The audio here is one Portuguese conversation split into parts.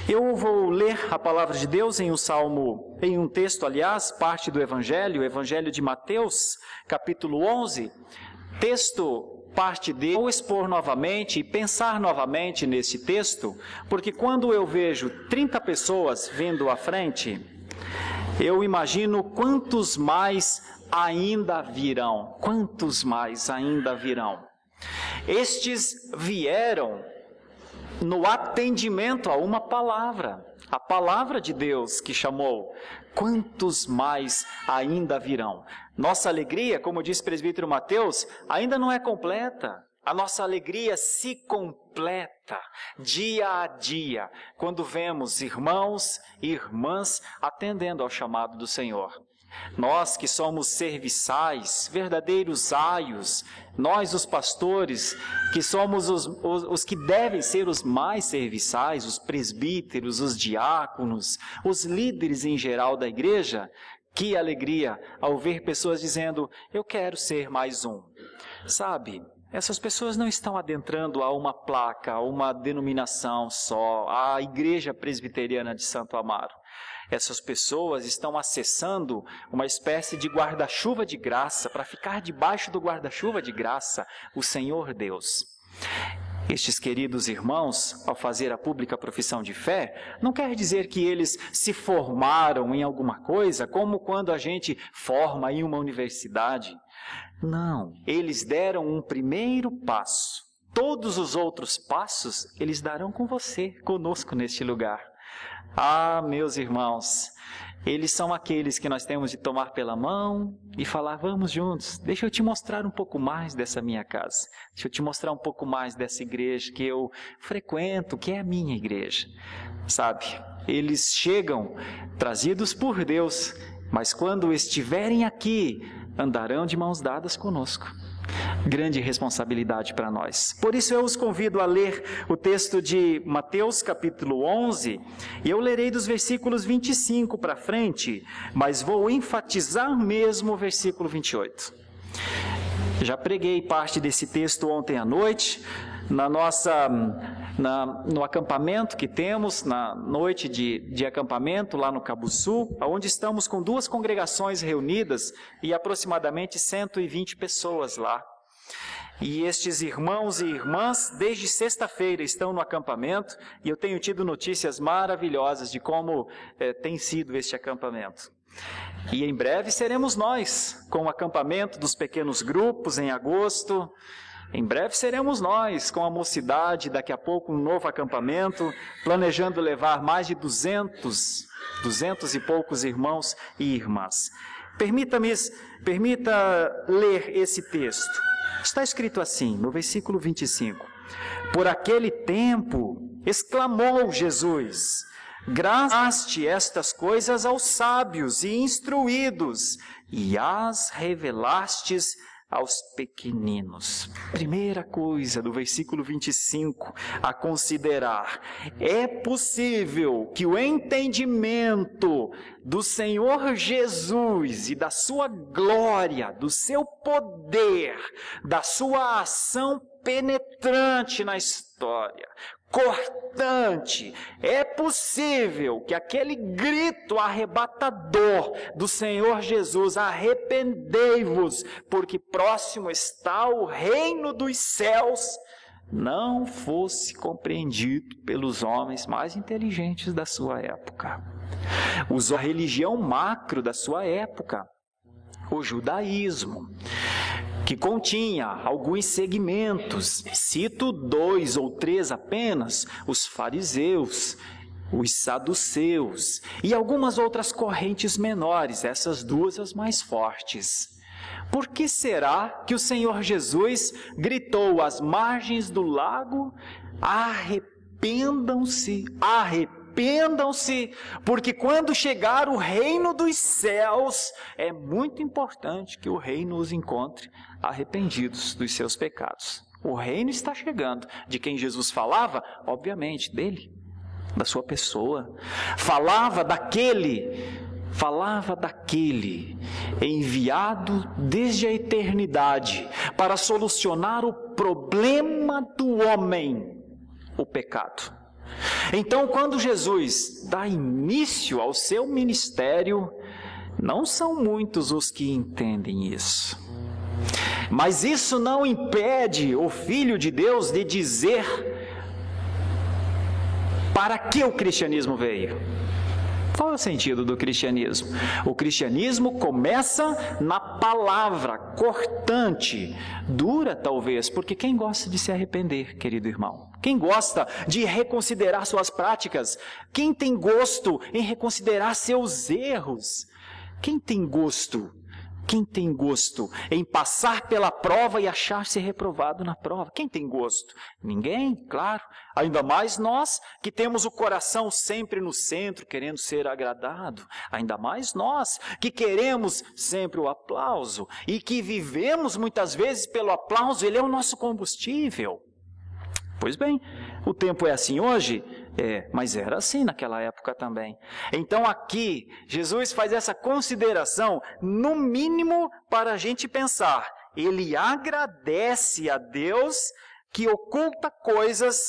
Eu vou ler a palavra de Deus em um texto, parte do Evangelho, o Evangelho de Mateus, capítulo 11, parte dele. Vou expor novamente e pensar novamente nesse texto, porque quando eu vejo 30 pessoas vindo à frente, eu imagino quantos mais ainda virão. Quantos mais ainda virão? Estes vieram no atendimento a uma palavra, a palavra de Deus que chamou. Quantos mais ainda virão? Nossa alegria, como diz o presbítero Mateus, ainda não é completa. A nossa alegria se completa dia a dia, quando vemos irmãos e irmãs atendendo ao chamado do Senhor. Nós que somos serviçais, verdadeiros aios, nós os pastores, que somos os que devem ser os mais serviçais, os presbíteros, os diáconos, os líderes em geral da igreja, que alegria ao ver pessoas dizendo, eu quero ser mais um. Sabe, essas pessoas não estão adentrando a uma placa, a uma denominação só, a Igreja Presbiteriana de Santo Amaro. Essas pessoas estão acessando uma espécie de guarda-chuva de graça, para ficar debaixo do guarda-chuva de graça, o Senhor Deus. Estes queridos irmãos, ao fazer a pública profissão de fé, não quer dizer que eles se formaram em alguma coisa, como quando a gente forma em uma universidade. Não, eles deram um primeiro passo. Todos os outros passos, eles darão com você, conosco neste lugar. Ah, meus irmãos, eles são aqueles que nós temos de tomar pela mão e falar, vamos juntos, deixa eu te mostrar um pouco mais dessa minha casa, deixa eu te mostrar um pouco mais dessa igreja que eu frequento, que é a minha igreja. Sabe, eles chegam trazidos por Deus, mas quando estiverem aqui, andarão de mãos dadas conosco. Grande responsabilidade para nós. Por isso eu os convido a ler o texto de Mateus capítulo 11, e eu lerei dos versículos 25 para frente, mas vou enfatizar mesmo o versículo 28. Já preguei parte desse texto ontem à noite, no acampamento que temos, na noite de acampamento lá no Cabo Sul, onde estamos com 2 congregações reunidas e aproximadamente 120 pessoas lá. E estes irmãos e irmãs, desde sexta-feira, estão no acampamento, e eu tenho tido notícias maravilhosas de como tem sido este acampamento. E em breve seremos nós, com o acampamento dos pequenos grupos em agosto. Em breve seremos nós, com a mocidade, daqui a pouco um novo acampamento, planejando levar mais de 200 e poucos irmãos e irmãs. Permita ler esse texto. Está escrito assim, no versículo 25. Por aquele tempo, exclamou Jesus, gravaste estas coisas aos sábios e instruídos, e as revelastes aos pequeninos. Primeira coisa do versículo 25 a considerar: é possível que o entendimento do Senhor Jesus e da sua glória, do seu poder, da sua ação penetrante na história, cortante, é possível que aquele grito arrebatador do Senhor Jesus, arrependei-vos, porque próximo está o reino dos céus, não fosse compreendido pelos homens mais inteligentes da sua época. Usou a religião macro da sua época, o judaísmo, que continha alguns segmentos, cito 2 ou 3 apenas, os fariseus, os saduceus e algumas outras correntes menores, essas 2 as mais fortes. Por que será que o Senhor Jesus gritou às margens do lago, arrependam-se, porque quando chegar o reino dos céus, é muito importante que o reino os encontre arrependidos dos seus pecados. O reino está chegando. De quem Jesus falava? Obviamente, dele, da sua pessoa. Falava daquele enviado desde a eternidade para solucionar o problema do homem, o pecado. Então, quando Jesus dá início ao seu ministério, não são muitos os que entendem isso. Mas isso não impede o Filho de Deus de dizer para que o cristianismo veio. Qual é o sentido do cristianismo? O cristianismo começa na palavra cortante, dura talvez, porque quem gosta de se arrepender, querido irmão? Quem gosta de reconsiderar suas práticas? Quem tem gosto em reconsiderar seus erros? Quem tem gosto em passar pela prova e achar-se reprovado na prova? Quem tem gosto? Ninguém, claro. Ainda mais nós que temos o coração sempre no centro, querendo ser agradado. Ainda mais nós que queremos sempre o aplauso e que vivemos muitas vezes pelo aplauso, ele é o nosso combustível. Pois bem, o tempo é assim hoje? Mas era assim naquela época também. Então aqui, Jesus faz essa consideração, no mínimo para a gente pensar. Ele agradece a Deus que oculta coisas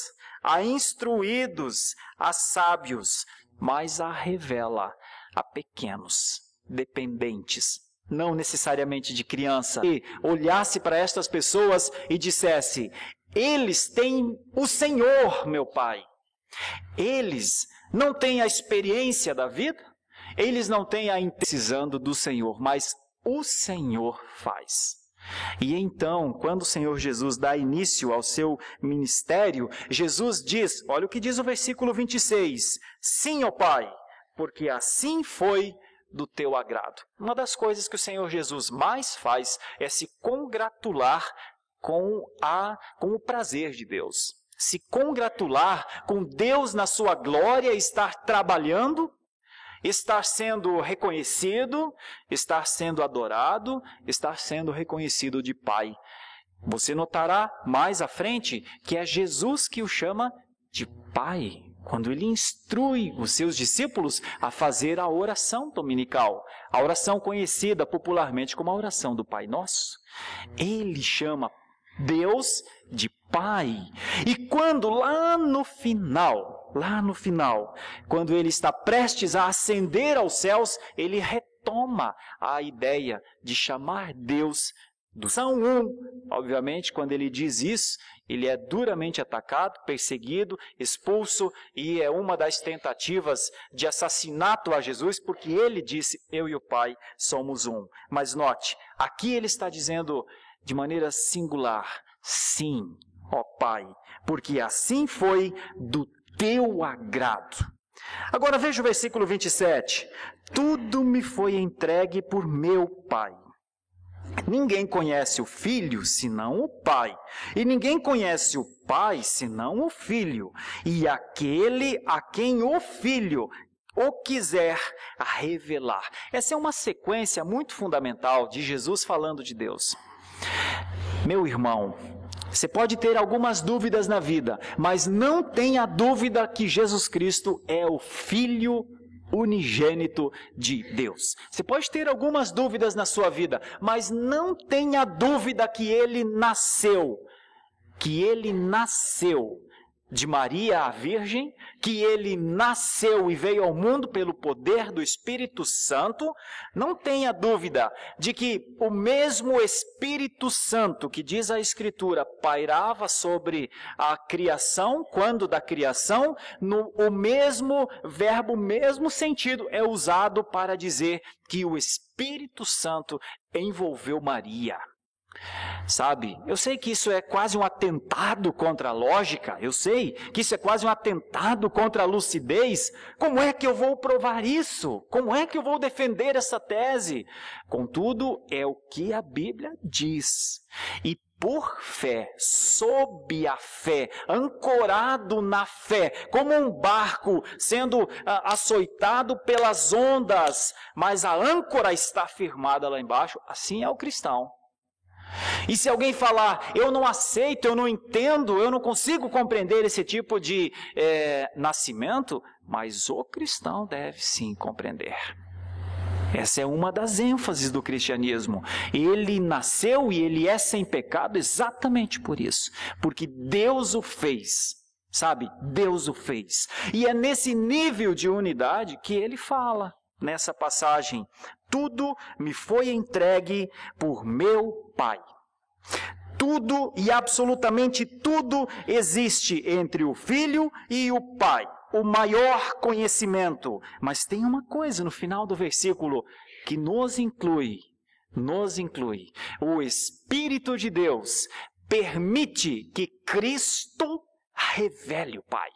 a instruídos, a sábios, mas a revela a pequenos, dependentes, não necessariamente de criança. E olhasse para estas pessoas e dissesse: eles têm o Senhor, meu Pai. Eles não têm a experiência da vida, eles não têm a precisando do Senhor, mas o Senhor faz. E então, quando o Senhor Jesus dá início ao seu ministério, Jesus diz, olha o que diz o versículo 26, sim, ó Pai, porque assim foi do teu agrado. Uma das coisas que o Senhor Jesus mais faz é se congratular com o prazer de Deus. Se congratular com Deus na sua glória, estar trabalhando, estar sendo reconhecido, estar sendo adorado, estar sendo reconhecido de Pai. Você notará mais à frente que é Jesus que o chama de Pai, quando ele instrui os seus discípulos a fazer a oração dominical, a oração conhecida popularmente como a oração do Pai Nosso. Ele chama Deus de Pai. E quando lá no final, quando ele está prestes a ascender aos céus, ele retoma a ideia de chamar Deus do São Um. Obviamente, quando ele diz isso, ele é duramente atacado, perseguido, expulso, e é uma das tentativas de assassinato a Jesus, porque ele disse, eu e o Pai somos um. Mas note, aqui ele está dizendo de maneira singular, sim, ó Pai, porque assim foi do teu agrado. Agora veja o versículo 27. Tudo me foi entregue por meu Pai. Ninguém conhece o Filho, senão o Pai. E ninguém conhece o Pai, senão o Filho. E aquele a quem o Filho o quiser revelar. Essa é uma sequência muito fundamental de Jesus falando de Deus. Meu irmão, você pode ter algumas dúvidas na vida, mas não tenha dúvida que Jesus Cristo é o Filho unigênito de Deus. Você pode ter algumas dúvidas na sua vida, mas não tenha dúvida que ele nasceu de Maria a Virgem, que ele nasceu e veio ao mundo pelo poder do Espírito Santo. Não tenha dúvida de que o mesmo Espírito Santo, que diz a Escritura, pairava sobre a criação, quando da criação, o mesmo verbo, o mesmo sentido é usado para dizer que o Espírito Santo envolveu Maria. Sabe, eu sei que isso é quase um atentado contra a lógica, eu sei que isso é quase um atentado contra a lucidez. Como é que eu vou provar isso? Como é que eu vou defender essa tese? Contudo, é o que a Bíblia diz. E por fé, sob a fé, ancorado na fé, como um barco sendo açoitado pelas ondas, mas a âncora está firmada lá embaixo, assim é o cristão. E se alguém falar, eu não aceito, eu não entendo, eu não consigo compreender esse tipo de nascimento, mas o cristão deve sim compreender. Essa é uma das ênfases do cristianismo. Ele nasceu e ele é sem pecado exatamente por isso. Porque Deus o fez Sabe, Deus o fez. E é nesse nível de unidade que ele fala nessa passagem: tudo me foi entregue por meu Pai. Tudo e absolutamente tudo existe entre o Filho e o Pai. O maior conhecimento. Mas tem uma coisa no final do versículo que nos inclui. O Espírito de Deus permite que Cristo revele o Pai.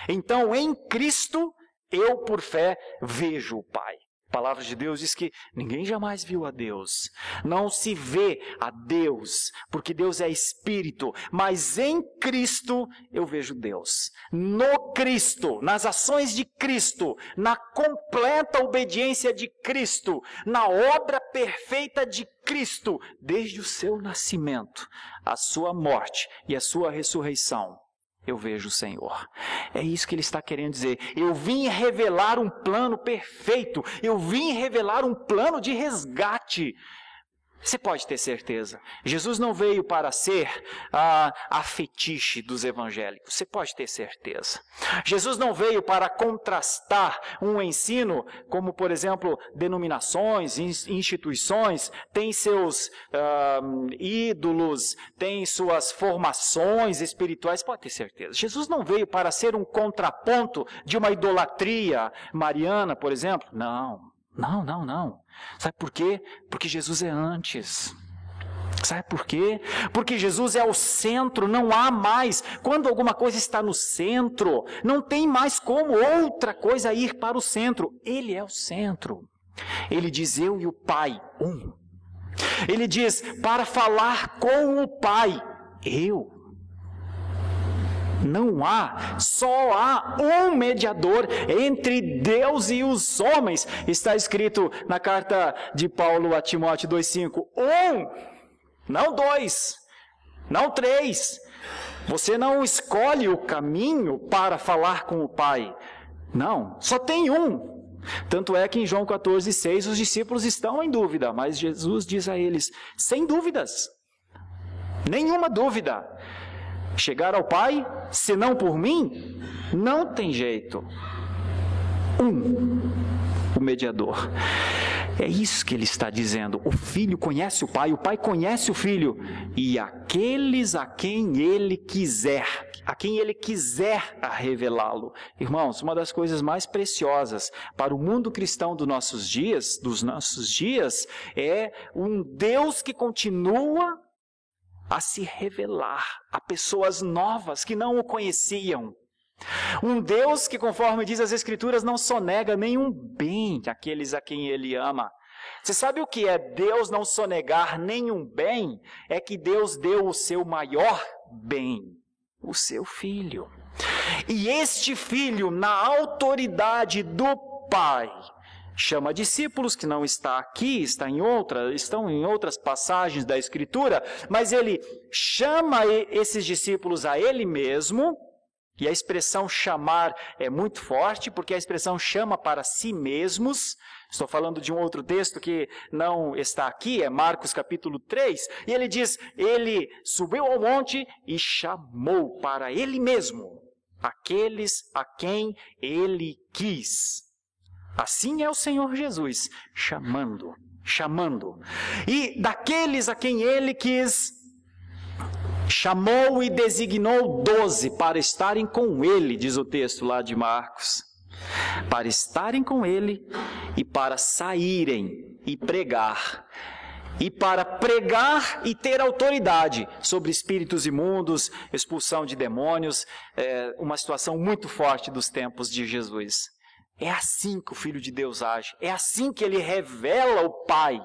Então, em Cristo, eu por fé vejo o Pai. A palavra de Deus diz que ninguém jamais viu a Deus. Não se vê a Deus, porque Deus é Espírito. Mas em Cristo eu vejo Deus. No Cristo, nas ações de Cristo, na completa obediência de Cristo, na obra perfeita de Cristo, desde o seu nascimento, a sua morte e a sua ressurreição, eu vejo o Senhor. É isso que ele está querendo dizer. Eu vim revelar um plano perfeito. Eu vim revelar um plano de resgate. Você pode ter certeza. Jesus não veio para ser a fetiche dos evangélicos. Você pode ter certeza. Jesus não veio para contrastar um ensino, como por exemplo, denominações, instituições, têm seus ídolos, têm suas formações espirituais. Pode ter certeza. Jesus não veio para ser um contraponto de uma idolatria mariana, por exemplo. Não. Sabe por quê? Porque Jesus é antes. Sabe por quê? Porque Jesus é o centro, não há mais. Quando alguma coisa está no centro, não tem mais como outra coisa ir para o centro. Ele é o centro. Ele diz: eu e o Pai, um. Ele diz: para falar com o Pai, eu. Não há, só há um mediador entre Deus e os homens. Está escrito na carta de Paulo a Timóteo 2,5. Não 2, não 3. Você não escolhe o caminho para falar com o Pai. Não, só tem um. Tanto é que em João 14,6 os discípulos estão em dúvida, mas Jesus diz a eles, sem dúvidas, nenhuma dúvida. Chegar ao Pai, senão por mim, não tem jeito. O mediador. É isso que ele está dizendo. O Filho conhece o Pai conhece o Filho. E aqueles a quem ele quiser revelá-lo. Irmãos, uma das coisas mais preciosas para o mundo cristão dos nossos dias, é um Deus que continua a se revelar a pessoas novas que não o conheciam. Um Deus que, conforme diz as Escrituras, não sonega nenhum bem àqueles a quem Ele ama. Você sabe o que é Deus não sonegar nenhum bem? É que Deus deu o seu maior bem, o seu Filho. E este Filho, na autoridade do Pai, chama discípulos, que não está aqui, estão em outras passagens da Escritura, mas ele chama esses discípulos a ele mesmo, e a expressão chamar é muito forte, porque a expressão chama para si mesmos. Estou falando de um outro texto que não está aqui, é Marcos capítulo 3, e ele diz, ele subiu ao monte e chamou para ele mesmo aqueles a quem ele quis. Assim é o Senhor Jesus, chamando. E daqueles a quem ele quis, chamou e designou 12 para estarem com ele, diz o texto lá de Marcos. Para estarem com ele e para saírem e pregar. E para pregar e ter autoridade sobre espíritos imundos, expulsão de demônios, uma situação muito forte dos tempos de Jesus. É assim que o Filho de Deus age. É assim que ele revela o Pai.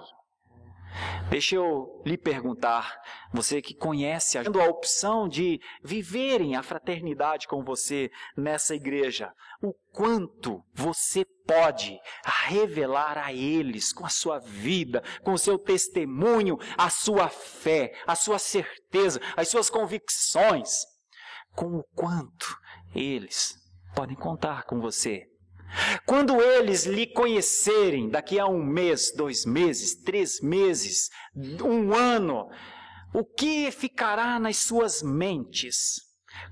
Deixa eu lhe perguntar, você que conhece, tendo a opção de viverem a fraternidade com você nessa igreja, o quanto você pode revelar a eles com a sua vida, com o seu testemunho, a sua fé, a sua certeza, as suas convicções, com o quanto eles podem contar com você. Quando eles lhe conhecerem, daqui a 1 mês, 2 meses, 3 meses, 1 ano, o que ficará nas suas mentes?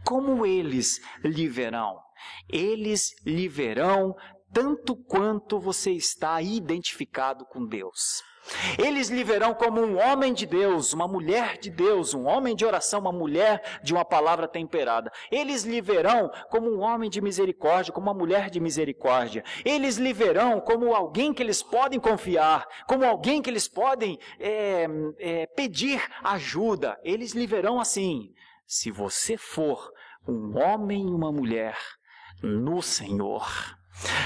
como eles lhe verão? Eles lhe verão tanto quanto você está identificado com Deus. Eles lhe verão como um homem de Deus, uma mulher de Deus, um homem de oração, uma mulher de uma palavra temperada. Eles lhe verão como um homem de misericórdia, como uma mulher de misericórdia. Eles lhe verão como alguém que eles podem confiar, como alguém que eles podem pedir ajuda. Eles lhe verão assim: se você for um homem e uma mulher no Senhor,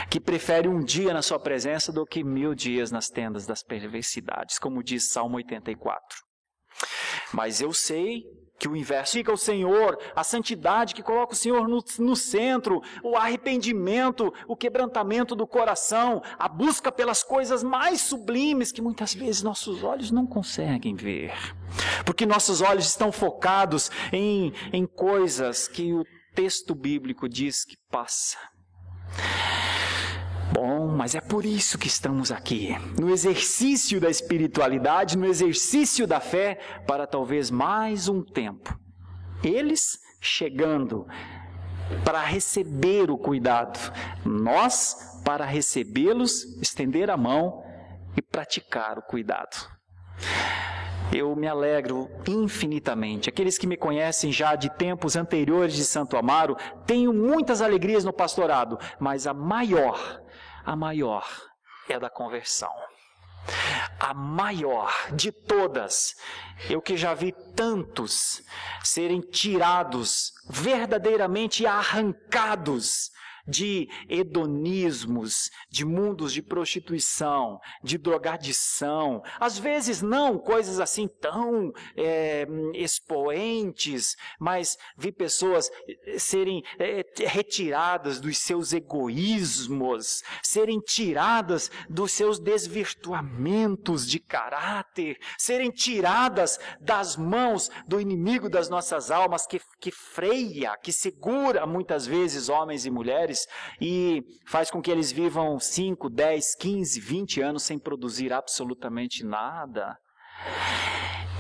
que prefere um dia na sua presença do que 1000 dias nas tendas das perversidades, como diz Salmo 84. Mas eu sei que o inverso fica o Senhor, a santidade que coloca o Senhor no centro, o arrependimento, o quebrantamento do coração, a busca pelas coisas mais sublimes que muitas vezes nossos olhos não conseguem ver, porque nossos olhos estão focados em coisas que o texto bíblico diz que passa. Bom, mas é por isso que estamos aqui, no exercício da espiritualidade, no exercício da fé, para talvez mais um tempo. Eles chegando para receber o cuidado, nós para recebê-los, estender a mão e praticar o cuidado. Eu me alegro infinitamente. Aqueles que me conhecem já de tempos anteriores de Santo Amaro, tenho muitas alegrias no pastorado, mas a maior é da conversão. A maior de todas, eu que já vi tantos serem tirados, verdadeiramente arrancados de hedonismos, de mundos de prostituição, de drogadição, às vezes não coisas assim tão expoentes, mas vi pessoas serem retiradas dos seus egoísmos, serem tiradas dos seus desvirtuamentos de caráter, serem tiradas das mãos do inimigo das nossas almas que freia, que segura muitas vezes homens e mulheres, e faz com que eles vivam 5, 10, 15, 20 anos sem produzir absolutamente nada.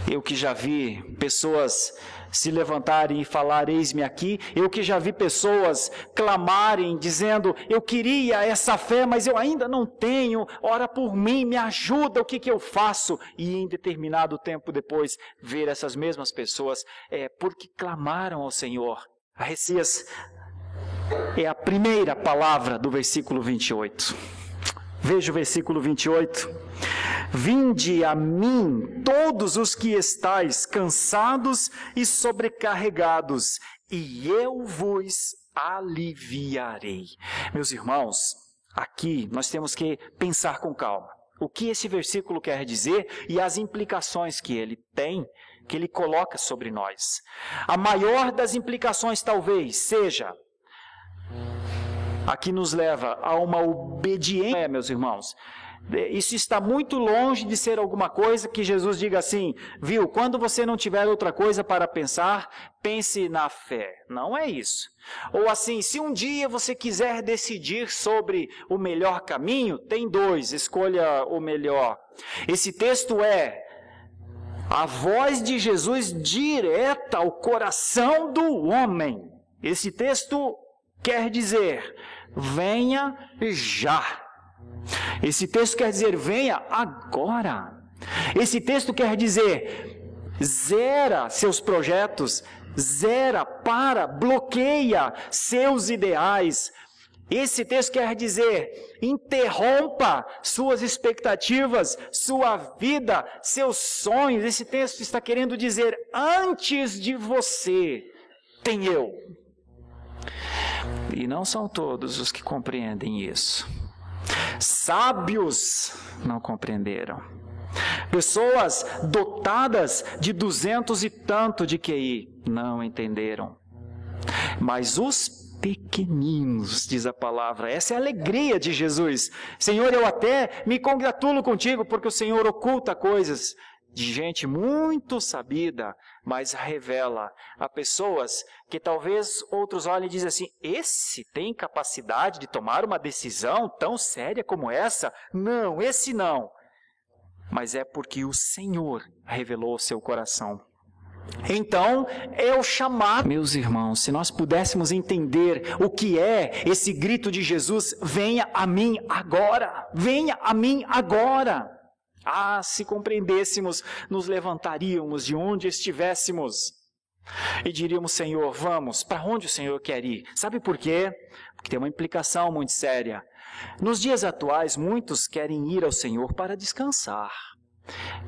Eu que já vi pessoas se levantarem e falar, eis-me aqui. Eu que já vi pessoas clamarem, dizendo, eu queria essa fé, mas eu ainda não tenho, ora por mim, me ajuda, o que eu faço? E em determinado tempo depois, ver essas mesmas pessoas, porque clamaram ao Senhor. A Messias é a primeira palavra do versículo 28. Veja o versículo 28. Vinde a mim todos os que estáis cansados e sobrecarregados, e eu vos aliviarei. Meus irmãos, aqui nós temos que pensar com calma. O que esse versículo quer dizer e as implicações que ele tem, que ele coloca sobre nós. A maior das implicações talvez seja aqui nos leva a uma obediência, meus irmãos. Isso está muito longe de ser alguma coisa que Jesus diga assim, viu, quando você não tiver outra coisa para pensar, pense na fé. Não é isso. Ou assim, se um dia você quiser decidir sobre o melhor caminho, tem 2, escolha o melhor. Esse texto é a voz de Jesus direta ao coração do homem. Esse texto quer dizer, venha já. Esse texto quer dizer, venha agora. Esse texto quer dizer, zera seus projetos, bloqueia seus ideais. Esse texto quer dizer, interrompa suas expectativas, sua vida, seus sonhos. Esse texto está querendo dizer, antes de você, tem eu. E não são todos os que compreendem isso. Sábios não compreenderam. Pessoas dotadas de 200 e tanto de QI não entenderam. Mas os pequeninos, diz a palavra, essa é a alegria de Jesus. Senhor, eu até me congratulo contigo, porque o Senhor oculta coisas de gente muito sabida, mas revela a pessoas que talvez outros olhem e dizem assim, esse tem capacidade de tomar uma decisão tão séria como essa? Não, esse não. Mas é porque o Senhor revelou o seu coração. Então, é o chamado. Meus irmãos, se nós pudéssemos entender o que é esse grito de Jesus, venha a mim agora, venha a mim agora. Ah, se compreendêssemos, nos levantaríamos de onde estivéssemos e diríamos: Senhor, vamos, para onde o Senhor quer ir? Sabe por quê? Porque tem uma implicação muito séria. Nos dias atuais, muitos querem ir ao Senhor para descansar.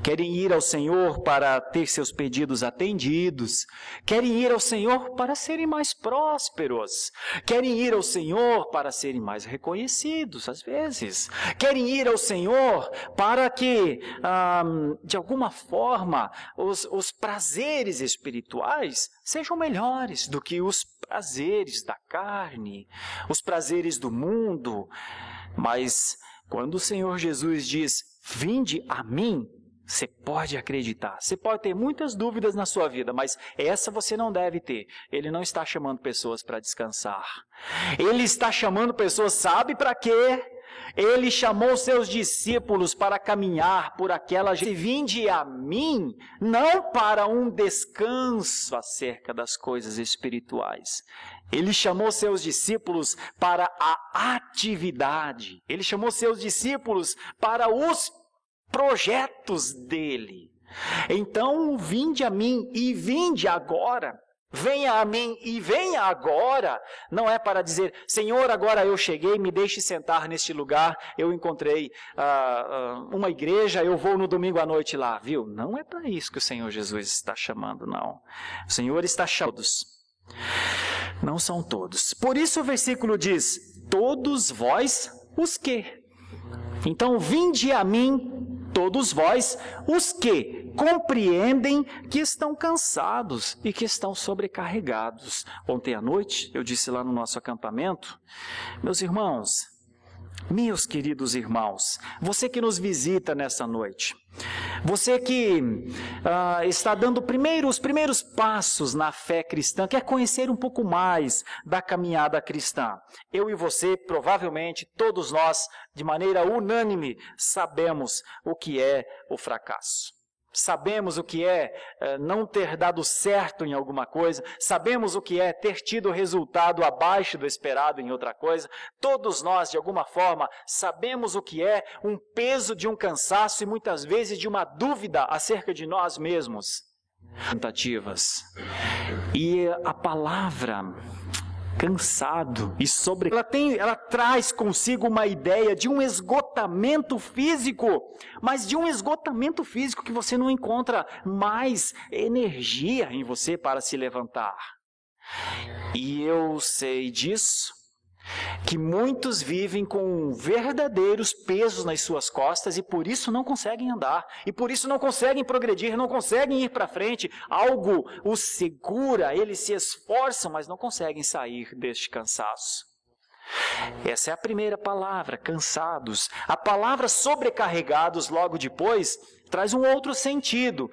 Querem ir ao Senhor para ter seus pedidos atendidos. Querem ir ao Senhor para serem mais prósperos. Querem ir ao Senhor para serem mais reconhecidos, às vezes. Querem ir ao Senhor para que, de alguma forma, os prazeres espirituais sejam melhores do que os prazeres da carne, os prazeres do mundo. Mas quando o Senhor Jesus diz: vinde a mim, você pode acreditar. Você pode ter muitas dúvidas na sua vida, mas essa você não deve ter. Ele não está chamando pessoas para descansar. Ele está chamando pessoas, sabe para quê? Ele chamou seus discípulos para caminhar por aquela... Vinde a mim, não para um descanso acerca das coisas espirituais. Ele chamou seus discípulos para a atividade. Ele chamou seus discípulos para os projetos dele. Então, vinde a mim e vinde agora. Venha a mim e venha agora. Não é para dizer: Senhor, agora eu cheguei, me deixe sentar neste lugar, eu encontrei uma igreja, eu vou no domingo à noite lá, viu? Não é para isso que o Senhor Jesus está chamando, não. O Senhor está chamando todos. Não são todos. Por isso o versículo diz: todos vós os que? Então, vinde a mim, todos vós, os que compreendem que estão cansados e que estão sobrecarregados. Ontem à noite, eu disse lá no nosso acampamento, meus irmãos, meus queridos irmãos, você que nos visita nessa noite, você que está dando os primeiros passos na fé cristã, quer conhecer um pouco mais da caminhada cristã. Eu e você, provavelmente, todos nós, de maneira unânime, sabemos o que é o fracasso. Sabemos o que é não ter dado certo em alguma coisa. Sabemos o que é ter tido resultado abaixo do esperado em outra coisa. Todos nós, de alguma forma, sabemos o que é um peso de um cansaço e muitas vezes de uma dúvida acerca de nós mesmos. Tentativas. E a palavra cansado e ela traz consigo uma ideia de um esgotamento físico, mas de um esgotamento físico que você não encontra mais energia em você para se levantar. E eu sei disso, que muitos vivem com verdadeiros pesos nas suas costas e por isso não conseguem andar, e por isso não conseguem progredir, não conseguem ir para frente. Algo os segura, eles se esforçam, mas não conseguem sair deste cansaço. Essa é a primeira palavra, cansados. A palavra sobrecarregados, logo depois, traz um outro sentido.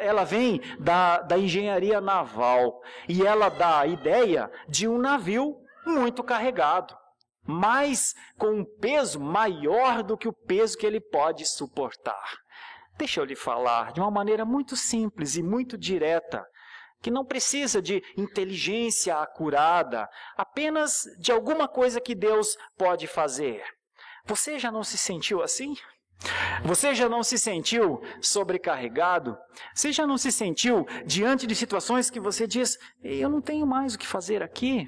Ela vem da engenharia naval e ela dá a ideia de um navio muito carregado, mas com um peso maior do que o peso que ele pode suportar. Deixa eu lhe falar de uma maneira muito simples e muito direta, que não precisa de inteligência acurada, apenas de alguma coisa que Deus pode fazer. Você já não se sentiu assim? Você já não se sentiu sobrecarregado? Você já não se sentiu diante de situações que você diz: eu não tenho mais o que fazer aqui?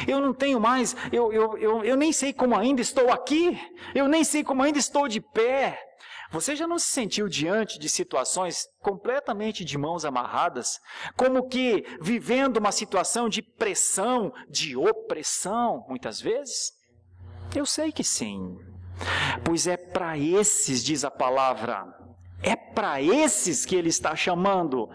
Eu não tenho mais, eu nem sei como ainda estou aqui, eu nem sei como ainda estou de pé. Você já não se sentiu diante de situações completamente de mãos amarradas, como que vivendo uma situação de pressão, de opressão, muitas vezes? Eu sei que sim, pois é para esses, diz a palavra, é para esses que ele está chamando.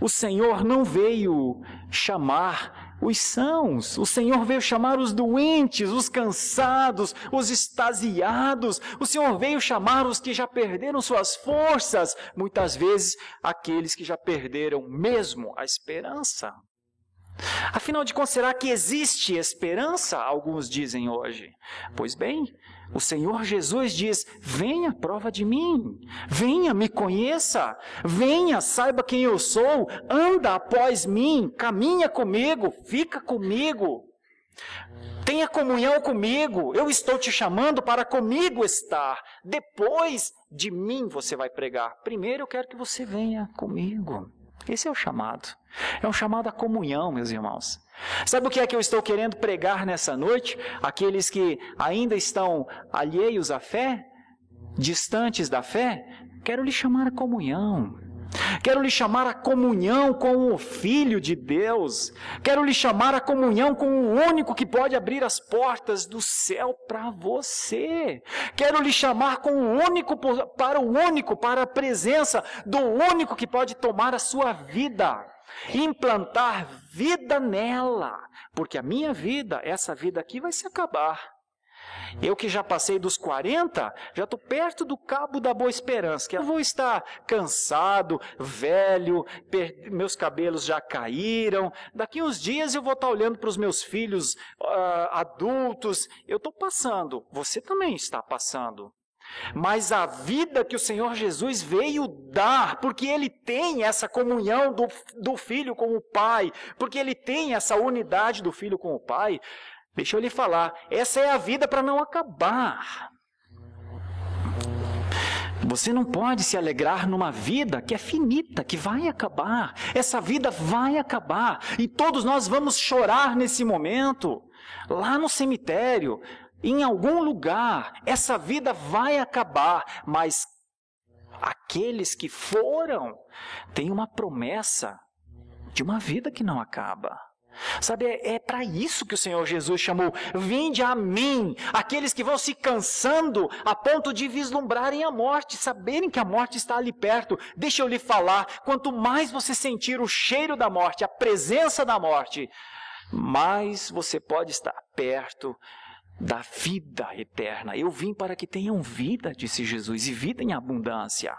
O Senhor não veio chamar os sãos, o Senhor veio chamar os doentes, os cansados, os extasiados. O Senhor veio chamar os que já perderam suas forças, muitas vezes aqueles que já perderam mesmo a esperança. Afinal de contas, será que existe esperança? Alguns dizem hoje. Pois bem, o Senhor Jesus diz: venha, prova de mim, venha, me conheça, venha, saiba quem eu sou, anda após mim, caminha comigo, fica comigo, tenha comunhão comigo, eu estou te chamando para comigo estar, depois de mim você vai pregar, primeiro eu quero que você venha comigo. Esse é o chamado, é um chamado à comunhão, meus irmãos. Sabe o que é que eu estou querendo pregar nessa noite? Aqueles que ainda estão alheios à fé, distantes da fé, quero lhe chamar à comunhão. Quero lhe chamar à comunhão com o Filho de Deus. Quero lhe chamar à comunhão com o único que pode abrir as portas do céu para você. Quero lhe chamar com o único, para a presença do único que pode tomar a sua vida, implantar vida nela, porque a minha vida, essa vida aqui vai se acabar. Eu que já passei dos 40, já estou perto do cabo da boa esperança, que eu vou estar cansado, velho, meus cabelos já caíram, daqui uns dias eu vou estar olhando para os meus filhos adultos, eu estou passando, você também está passando. Mas a vida que o Senhor Jesus veio dar, porque Ele tem essa comunhão do Filho com o Pai, porque Ele tem essa unidade do Filho com o Pai, deixa eu lhe falar, essa é a vida para não acabar. Você não pode se alegrar numa vida que é finita, que vai acabar. Essa vida vai acabar, e todos nós vamos chorar nesse momento, lá no cemitério, em algum lugar. Essa vida vai acabar, mas aqueles que foram têm uma promessa de uma vida que não acaba. Sabe, é para isso que o Senhor Jesus chamou: vinde a mim, aqueles que vão se cansando a ponto de vislumbrarem a morte, saberem que a morte está ali perto. Deixa eu lhe falar, quanto mais você sentir o cheiro da morte, a presença da morte, mais você pode estar perto da vida eterna. Eu vim para que tenham vida, disse Jesus, e vida em abundância.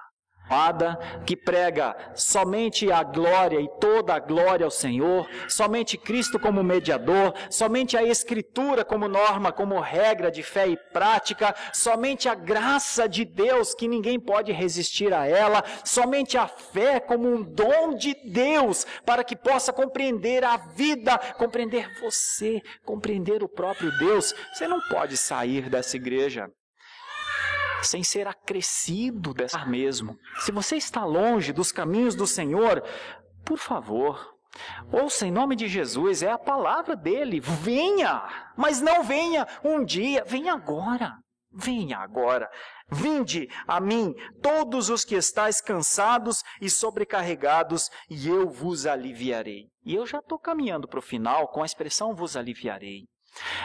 Que prega somente a glória e toda a glória ao Senhor, somente Cristo como mediador, somente a Escritura como norma, como regra de fé e prática, somente a graça de Deus que ninguém pode resistir a ela, somente a fé como um dom de Deus para que possa compreender a vida, compreender você, compreender o próprio Deus. Você não pode sair dessa igreja sem ser acrescido dessa mesmo. Se você está longe dos caminhos do Senhor, por favor, ouça em nome de Jesus, é a palavra dele, venha, mas não venha um dia, venha agora, venha agora. Vinde a mim, todos os que estáis cansados e sobrecarregados, e eu vos aliviarei. E eu já estou caminhando para o final com a expressão vos aliviarei.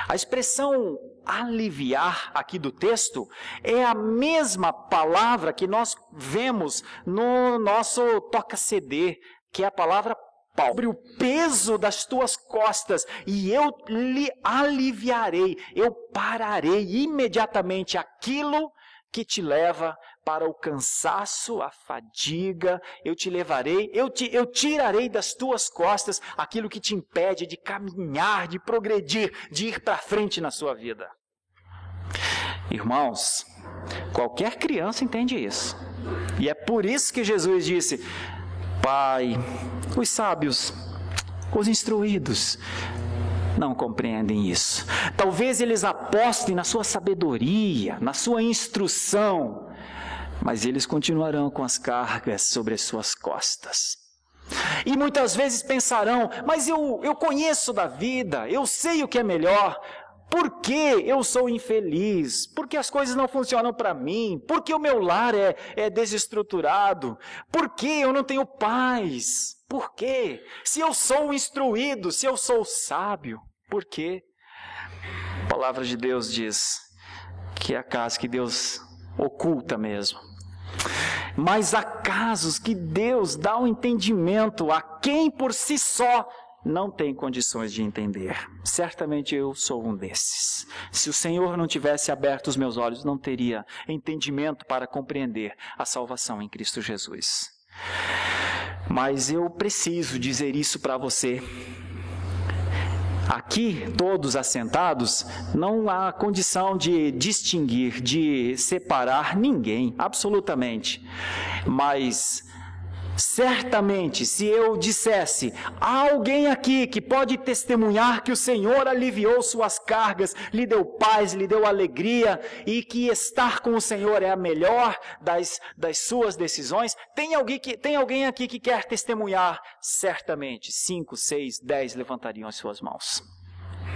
A expressão aliviar aqui do texto é a mesma palavra que nós vemos no nosso toca-CD, que é a palavra pau. Sobre o peso das tuas costas, e eu lhe aliviarei, eu pararei imediatamente aquilo que te leva para o cansaço, a fadiga, eu te levarei, eu tirarei das tuas costas aquilo que te impede de caminhar, de progredir, de ir para frente na sua vida. Irmãos, qualquer criança entende isso. E é por isso que Jesus disse: Pai, os sábios, os instruídos, não compreendem isso. Talvez eles apostem na sua sabedoria, na sua instrução, mas eles continuarão com as cargas sobre as suas costas. E muitas vezes pensarão: mas eu conheço da vida, eu sei o que é melhor. Por que eu sou infeliz? Por que as coisas não funcionam para mim? Por que o meu lar é desestruturado? Por que eu não tenho paz? Por quê? Se eu sou instruído, se eu sou sábio, por quê? A palavra de Deus diz que é acaso que Deus oculta mesmo. Mas há casos que Deus dá um entendimento a quem por si só não tem condições de entender. Certamente eu sou um desses. Se o Senhor não tivesse aberto os meus olhos, não teria entendimento para compreender a salvação em Cristo Jesus. Mas eu preciso dizer isso para você. aqui, todos assentados, não há condição de distinguir, de separar ninguém, absolutamente. Mas, certamente, se eu dissesse, há alguém aqui que pode testemunhar que o Senhor aliviou suas cargas, lhe deu paz, lhe deu alegria, e que estar com o Senhor é a melhor das suas decisões, tem alguém aqui que quer testemunhar? Certamente, 5, 6, 10 levantariam as suas mãos.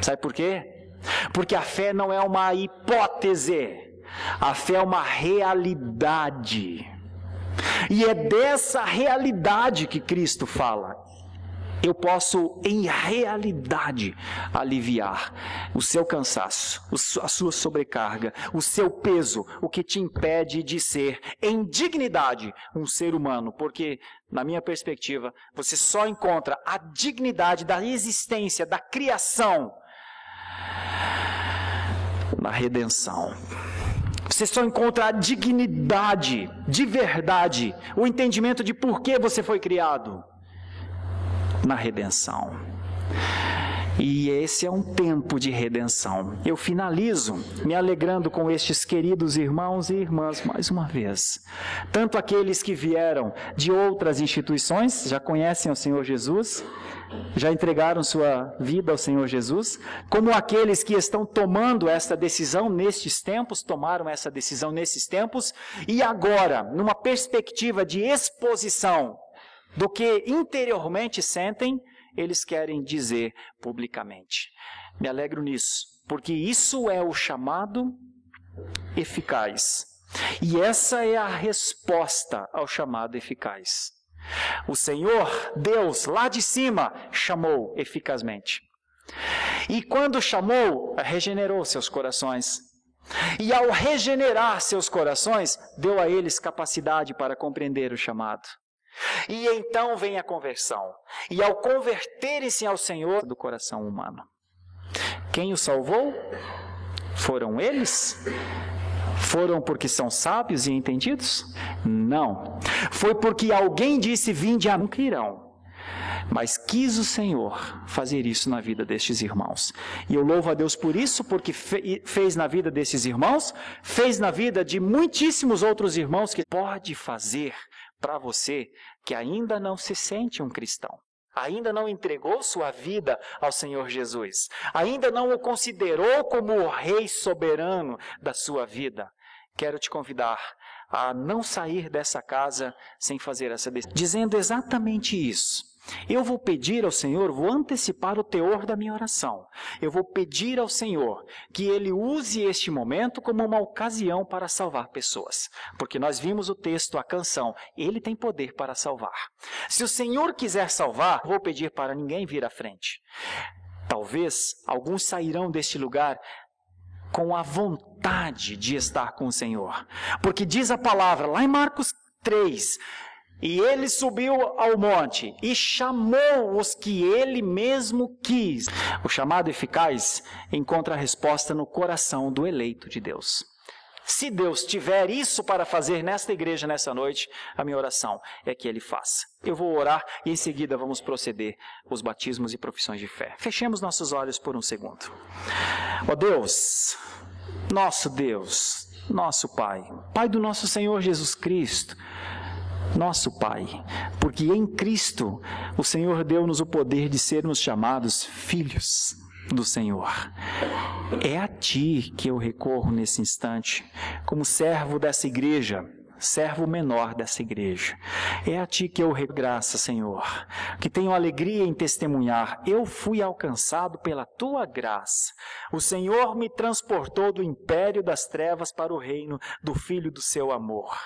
Sabe por quê? Porque a fé não é uma hipótese, a fé é uma realidade. E é dessa realidade que Cristo fala. Eu posso, em realidade, aliviar o seu cansaço, a sua sobrecarga, o seu peso, o que te impede de ser, em dignidade, um ser humano. Porque, na minha perspectiva, você só encontra a dignidade da existência, da criação, na redenção. Você só encontra a dignidade, de verdade, o entendimento de por que você foi criado, na redenção. E esse é um tempo de redenção. Eu finalizo me alegrando com estes queridos irmãos e irmãs mais uma vez. Tanto aqueles que vieram de outras instituições, já conhecem o Senhor Jesus, já entregaram sua vida ao Senhor Jesus, como aqueles que estão tomando essa decisão nestes tempos, tomaram essa decisão nesses tempos, e agora, numa perspectiva de exposição do que interiormente sentem, eles querem dizer publicamente. Me alegro nisso, porque isso é o chamado eficaz. E essa é a resposta ao chamado eficaz. O Senhor, Deus, lá de cima, chamou eficazmente. E quando chamou, regenerou seus corações. E ao regenerar seus corações, deu a eles capacidade para compreender o chamado. E então vem a conversão. E ao converterem-se ao Senhor do coração humano. Quem os salvou? Foram eles? Foram porque são sábios e entendidos? Não. Foi porque alguém disse, vinde a mim, não irão. Mas quis o Senhor fazer isso na vida destes irmãos. E eu louvo a Deus por isso, porque fez na vida desses irmãos, fez na vida de muitíssimos outros irmãos que pode fazer para você que ainda não se sente um cristão, ainda não entregou sua vida ao Senhor Jesus, ainda não o considerou como o Rei soberano da sua vida. Quero te convidar a não sair dessa casa sem fazer essa decisão, dizendo exatamente isso. Eu vou pedir ao Senhor, vou antecipar o teor da minha oração. Eu vou pedir ao Senhor que Ele use este momento como uma ocasião para salvar pessoas. Porque nós vimos o texto, a canção, Ele tem poder para salvar. Se o Senhor quiser salvar, vou pedir para ninguém vir à frente. Talvez alguns sairão deste lugar com a vontade de estar com o Senhor. Porque diz a palavra, lá em Marcos 3... E ele subiu ao monte e chamou os que ele mesmo quis. O chamado eficaz encontra a resposta no coração do eleito de Deus. Se Deus tiver isso para fazer nesta igreja, nessa noite, a minha oração é que Ele faça. Eu vou orar e em seguida vamos proceder os batismos e profissões de fé. Fechemos nossos olhos por um segundo. Ó Deus, nosso Pai, Pai do nosso Senhor Jesus Cristo, nosso Pai, porque em Cristo o Senhor deu-nos o poder de sermos chamados filhos do Senhor. É a Ti que eu recorro nesse instante, como servo dessa igreja, servo menor dessa igreja. É a Ti que eu regraço, Senhor, que tenho alegria em testemunhar. Eu fui alcançado pela Tua graça. O Senhor me transportou do império das trevas para o reino do Filho do Seu amor.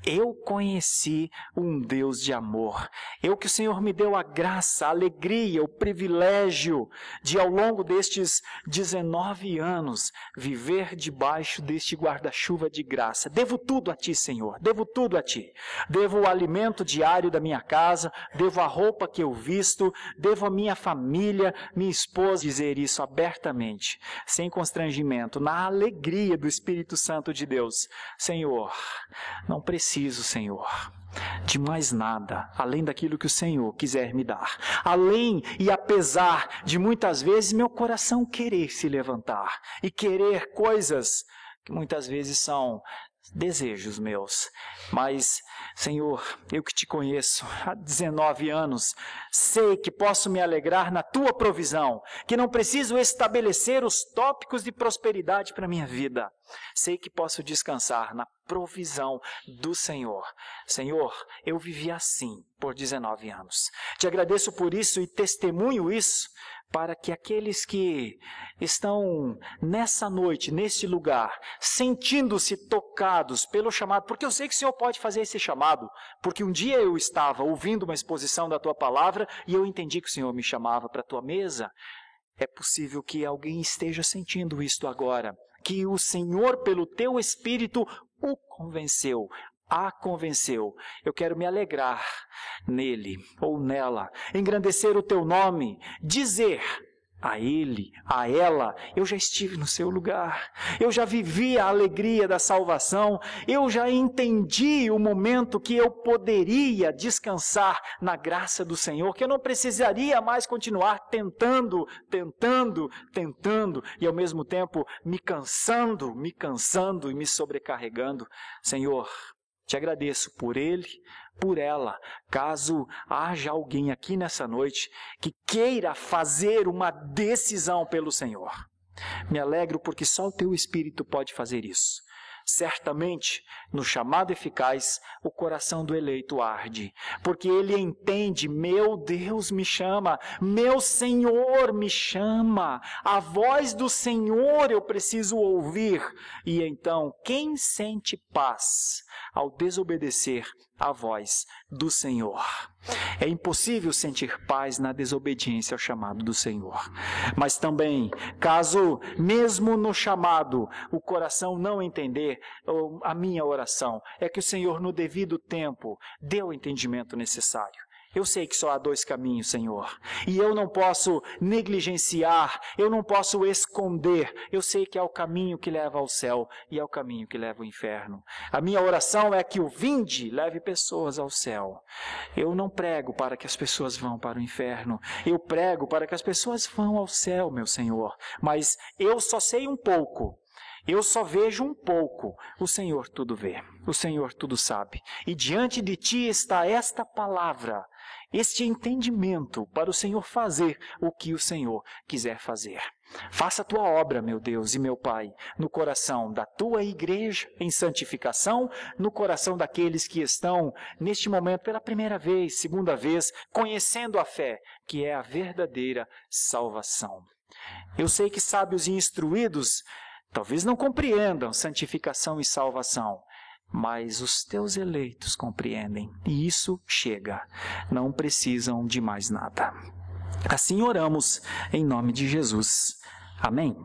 Eu conheci um Deus de amor. Que o Senhor me deu a graça, a alegria, o privilégio de, ao longo destes 19 anos, viver debaixo deste guarda-chuva de graça. Devo tudo a Ti, Senhor. Devo tudo a Ti. Devo o alimento diário da minha casa, devo a roupa que eu visto, devo a minha família, minha esposa. Dizer isso abertamente, sem constrangimento, na alegria do Espírito Santo de Deus. Senhor, não preciso, Senhor, de mais nada, além daquilo que o Senhor quiser me dar. Além e apesar de muitas vezes meu coração querer se levantar e querer coisas que muitas vezes são desejos meus. Mas, Senhor, eu que te conheço há 19 anos, sei que posso me alegrar na tua provisão, que não preciso estabelecer os tópicos de prosperidade para a minha vida. Sei que posso descansar na provisão do Senhor. Senhor, eu vivi assim por 19 anos. Te agradeço por isso e testemunho isso, para que aqueles que estão nessa noite, nesse lugar, sentindo-se tocados pelo chamado, porque eu sei que o Senhor pode fazer esse chamado, porque um dia eu estava ouvindo uma exposição da Tua Palavra e eu entendi que o Senhor me chamava para a Tua mesa. É possível que alguém esteja sentindo isto agora, que o Senhor, pelo Teu Espírito, o convenceu, a convenceu. Eu quero me alegrar nele ou nela, engrandecer o teu nome, dizer a ele, a ela, eu já estive no seu lugar, eu já vivi a alegria da salvação, eu já entendi o momento que eu poderia descansar na graça do Senhor, que eu não precisaria mais continuar tentando e ao mesmo tempo me cansando e me sobrecarregando. Senhor, te agradeço por ele, por ela. Caso haja alguém aqui nessa noite que queira fazer uma decisão pelo Senhor, me alegro porque só o teu Espírito pode fazer isso. Certamente, no chamado eficaz, o coração do eleito arde, porque ele entende, meu Deus me chama, meu Senhor me chama, a voz do Senhor eu preciso ouvir. E então, quem sente paz ao desobedecer a voz do Senhor? É impossível sentir paz na desobediência ao chamado do Senhor. Mas também, caso mesmo no chamado o coração não entender, a minha oração é que o Senhor no devido tempo dê o entendimento necessário. Eu sei que só há dois caminhos, Senhor, e eu não posso negligenciar, eu não posso esconder. Eu sei que há o caminho que leva ao céu e há o caminho que leva ao inferno. A minha oração é que o vinde leve pessoas ao céu. Eu não prego para que as pessoas vão para o inferno, eu prego para que as pessoas vão ao céu, meu Senhor. Mas eu só sei um pouco. Eu só vejo um pouco, o Senhor tudo vê, o Senhor tudo sabe. E diante de ti está esta palavra, este entendimento para o Senhor fazer o que o Senhor quiser fazer. Faça a tua obra, meu Deus e meu Pai, no coração da tua igreja em santificação, no coração daqueles que estão neste momento pela primeira vez, segunda vez, conhecendo a fé, que é a verdadeira salvação. Eu sei que sábios e instruídos talvez não compreendam santificação e salvação, mas os teus eleitos compreendem, e isso chega. Não precisam de mais nada. Assim oramos em nome de Jesus. Amém.